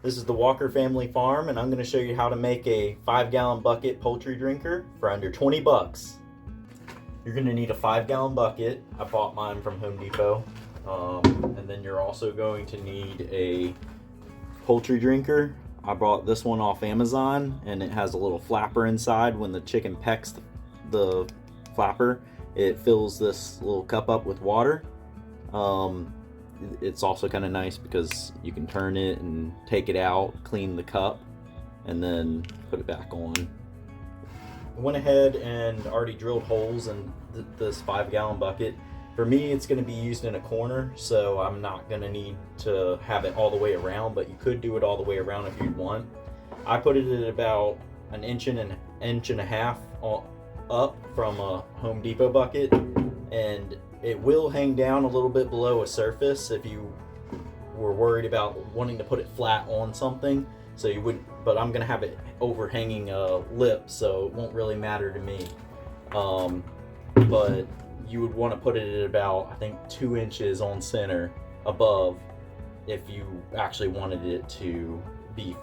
This is the Walker Family Farm, and I'm going to show you how to make a 5-gallon bucket poultry drinker for under 20 bucks. You're going to need a 5-gallon bucket. I bought mine from Home Depot. And then you're also going to need a poultry drinker. I bought this one off Amazon, and it has a little flapper inside. When the chicken pecks the flapper, it fills this little cup up with water. It's also kind of nice because you can turn it and take it out, clean the cup, and then put it back on. I went ahead and already drilled holes in this 5-gallon bucket. For me, it's going to be used in a corner, so I'm not going to need to have it all the way around, but you could do it all the way around if you'd want. I put it at about an inch and a half up from a Home Depot bucket, and it will hang down a little bit below a surface if you were worried about wanting to put it flat on something. So you wouldn't, but I'm gonna have it overhanging a lip, so it won't really matter to me. But you would want to put it at about, I think, 2 inches on center above if you actually wanted it to be,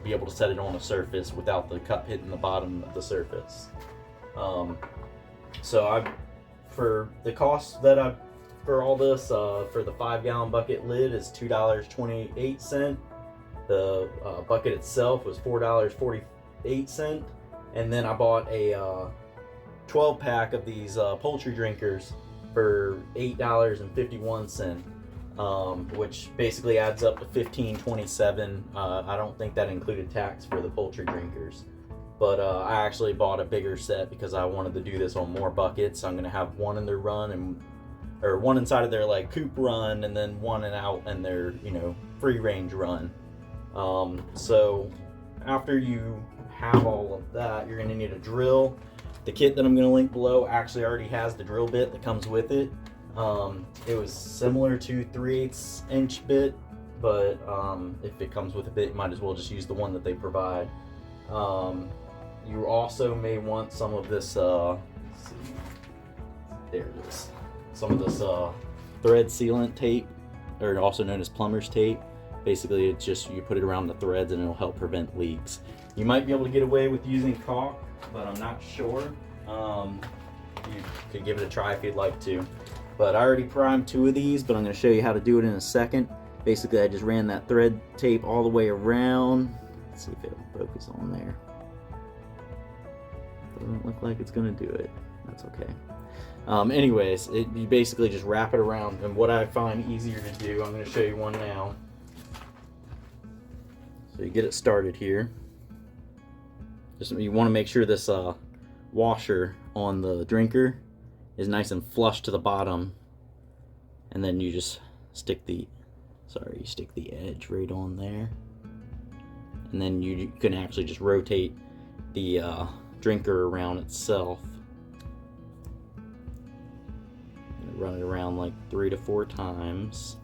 be able to set it on a surface without the cup hitting the bottom of the surface. For the cost that for all this, for the 5-gallon bucket lid is $2.28. The bucket itself was $4.48, and then I bought a 12-pack of these poultry drinkers for $8.51, which basically adds up to $15.27. I don't think that included tax for the poultry drinkers. But I actually bought a bigger set because I wanted to do this on more buckets. I'm gonna have one in their run or one inside of their like coop run, and then one out in their free range run. So after you have all of that, you're gonna need a drill. The kit that I'm gonna link below actually already has the drill bit that comes with it. It was similar to 3/8 inch bit, but if it comes with a bit, you might as well just use the one that they provide. You also may want some of this, let's see, there it is, some of this thread sealant tape, or also known as plumber's tape. Basically, it's just, you put it around the threads and it'll help prevent leaks. You might be able to get away with using caulk, but I'm not sure. You could give it a try if you'd like to. But I already primed 2 of these, but I'm going to show you how to do it in a second. Basically, I just ran that thread tape all the way around. Let's see if it'll focus on there. Doesn't look like it's gonna do it. That's okay. Anyways, you basically just wrap it around, and what I find easier to do, I'm gonna show you one now. So you get it started here. You want to make sure this washer on the drinker is nice and flush to the bottom, and then you just stick the edge right on there. And then you can actually just rotate the drinker around itself. Run it around like 3 to 4 times.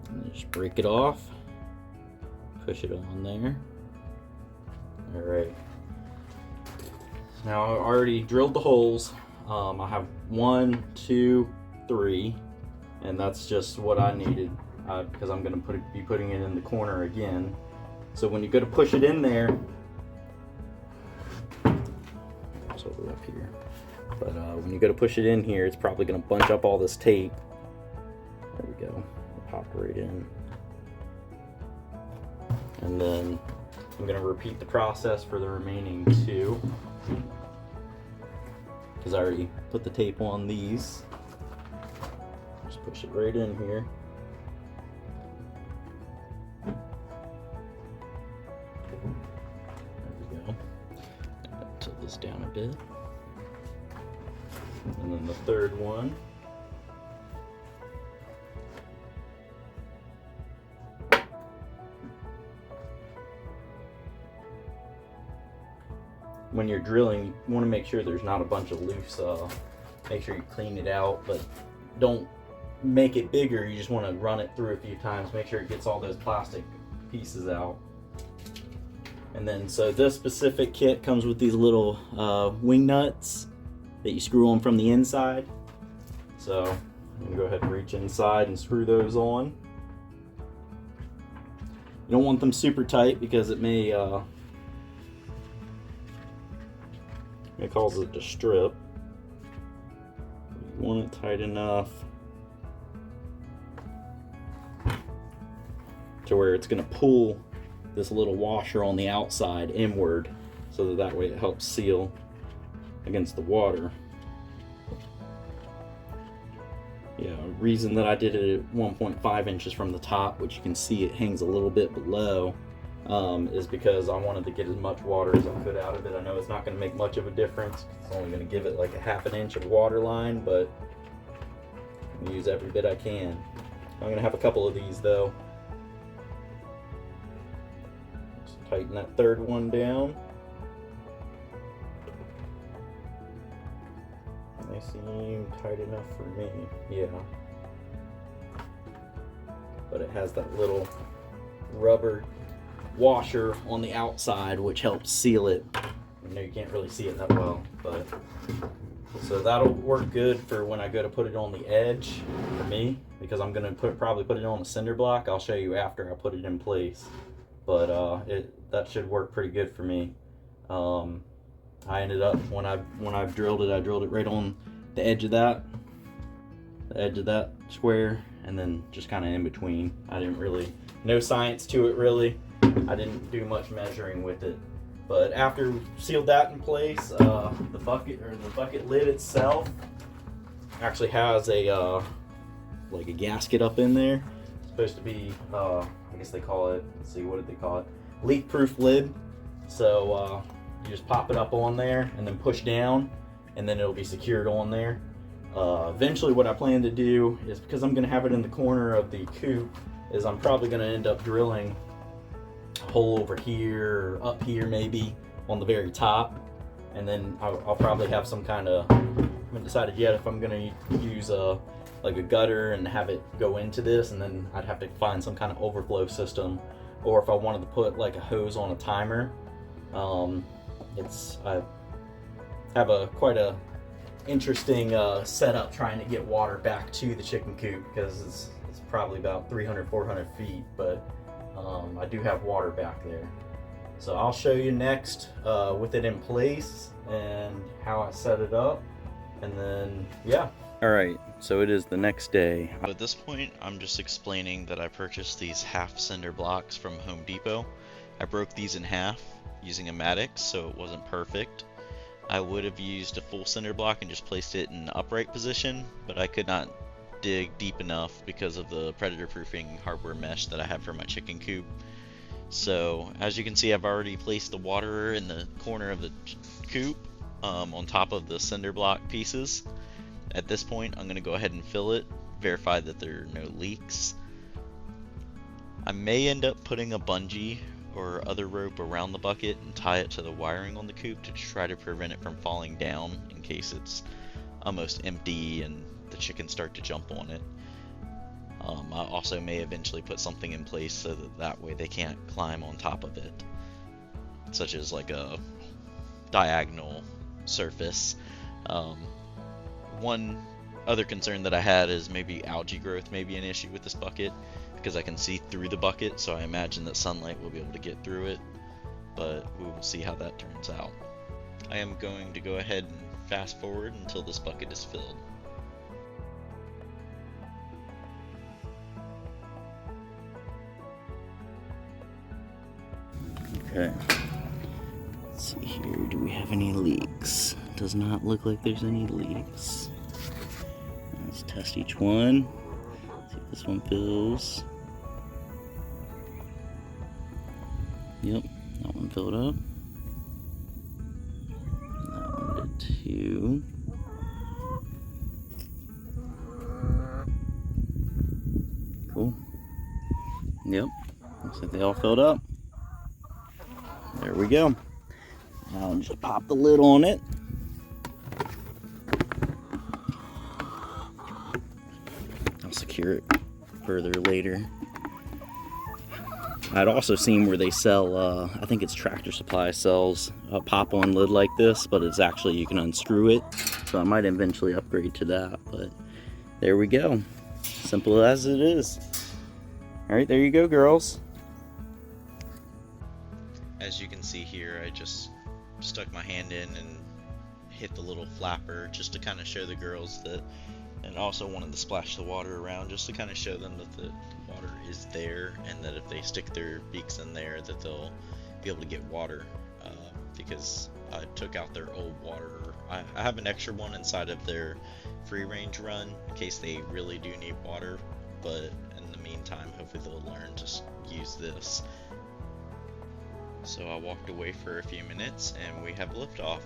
And just break it off. Push it on there. Alright. Now I already drilled the holes. I have 1, 2, 3, and that's just what I needed because I'm going to be putting it in the corner again. So when you go to push it in there, it's over up here. But when you go to push it in here, it's probably going to bunch up all this tape. There we go. It'll pop right in. And then I'm going to repeat the process for the remaining 2. Because I already put the tape on these. Just push it right in here. There we go. Tilt this down a bit. And then the third one. When you're drilling, you want to make sure there's not a bunch of loose, make sure you clean it out, but don't make it bigger. You just want to run it through a few times, make sure it gets all those plastic pieces out. And then, so this specific kit comes with these little wing nuts that you screw on from the inside. So I'm gonna go ahead and reach inside and screw those on. You don't want them super tight because it may cause it to strip. You want it tight enough to where it's gonna pull this little washer on the outside inward, so that way it helps seal against the water. Yeah, reason that I did it at 1.5 inches from the top, which you can see it hangs a little bit below, is because I wanted to get as much water as I could out of it. I know it's not going to make much of a difference. It's only going to give it like a ½ an inch of water line, but I'm going to use every bit I can. I'm going to have a couple of these though. Just tighten that third one down. They seem tight enough for me, yeah. But it has that little rubber washer on the outside which helps seal it. I know you can't really see it that well, but so that'll work good for when I go to put it on the edge for me, because I'm gonna probably put it on a cinder block. I'll show you after I put it in place, but that should work pretty good for me. I ended up, when I drilled it, I drilled it right on the edge of that square, and then just kind of in between. I didn't really, no science to it really. I didn't do much measuring with it. But after sealed that in place, the bucket lid itself actually has a like a gasket up in there. It's supposed to be, I guess they call it, let's see, what did they call it? Leak-proof lid. So you just pop it up on there and then push down, and then it'll be secured on there. Eventually what I plan to do is, because I'm going to have it in the corner of the coop, is I'm probably going to end up drilling a hole over here, or up here maybe, on the very top. And then I'll probably have some kind of, I haven't decided yet if I'm going to use like a gutter and have it go into this, and then I'd have to find some kind of overflow system, or if I wanted to put like a hose on a timer. I have quite a interesting setup trying to get water back to the chicken coop, because it's probably about 300-400 feet, but I do have water back there. So I'll show you next with it in place and how I set it up, and then yeah. Alright, so it is the next day. At this point, I'm just explaining that I purchased these half cinder blocks from Home Depot. I broke these in half using a mattock, so it wasn't perfect. I would have used a full cinder block and just placed it in an upright position, but I could not dig deep enough because of the predator proofing hardware mesh that I have for my chicken coop. So as you can see, I've already placed the water in the corner of the coop on top of the cinder block pieces. At this point, I'm going to go ahead and fill it, verify that there are no leaks. I may end up putting a bungee or other rope around the bucket and tie it to the wiring on the coop to try to prevent it from falling down in case it's almost empty and the chickens start to jump on it. I also may eventually put something in place so that way they can't climb on top of it, such as like a diagonal surface. One other concern that I had is maybe algae growth may be an issue with this bucket, because I can see through the bucket, so I imagine that sunlight will be able to get through it, but we will see how that turns out. I am going to go ahead and fast forward until this bucket is filled. Okay, let's see here, do we have any leaks? Does not look like there's any leaks. Let's test each one, see if this one fills. Yep, that one filled up. That one did too. Cool. Yep, looks like they all filled up. There we go. Now I'll just pop the lid on it. I'll secure it further later. I'd also seen where they sell, I think it's Tractor Supply sells a pop-on lid like this, but it's actually, you can unscrew it. So I might eventually upgrade to that, but there we go. Simple as it is. All right, there you go, girls. As you can see here, I just stuck my hand in and hit the little flapper just to kind of show the girls that, and also wanted to splash the water around just to kind of show them that the water is there, and that if they stick their beaks in there that they'll be able to get water, because I took out their old water. I have an extra one inside of their free range run in case they really do need water, but in the meantime hopefully they'll learn to use this. So I walked away for a few minutes and we have liftoff.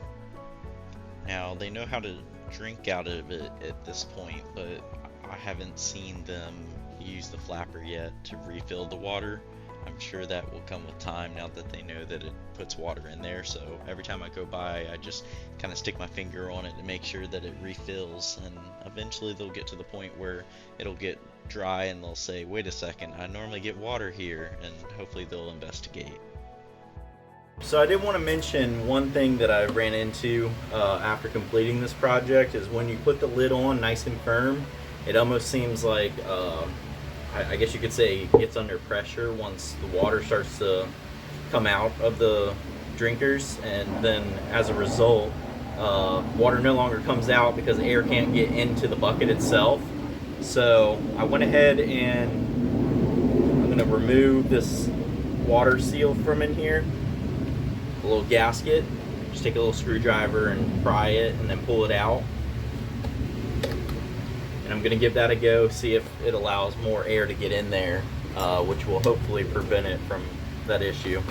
Now they know how to drink out of it at this point, but I haven't seen them use the flapper yet to refill the water. I'm sure that will come with time now that they know that it puts water in there. So every time I go by, I just kind of stick my finger on it to make sure that it refills, and eventually they'll get to the point where it'll get dry and they'll say, wait a second, I normally get water here, and hopefully they'll investigate. So I did want to mention one thing that I ran into after completing this project is when you put the lid on nice and firm, it almost seems like, I guess you could say, it gets under pressure once the water starts to come out of the drinkers, and then as a result, water no longer comes out because air can't get into the bucket itself. So I went ahead and I'm going to remove this water seal from in here, a little gasket. Just take a little screwdriver and pry it and then pull it out. And I'm going to give that a go, see if it allows more air to get in there, which will hopefully prevent it from that issue.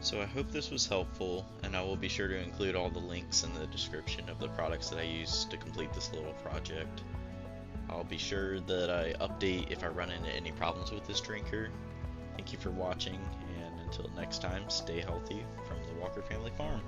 So I hope this was helpful, and I will be sure to include all the links in the description of the products that I used to complete this little project. I'll be sure that I update if I run into any problems with this drinker. Thank you for watching, and until next time, stay healthy from the Walker Family Farm.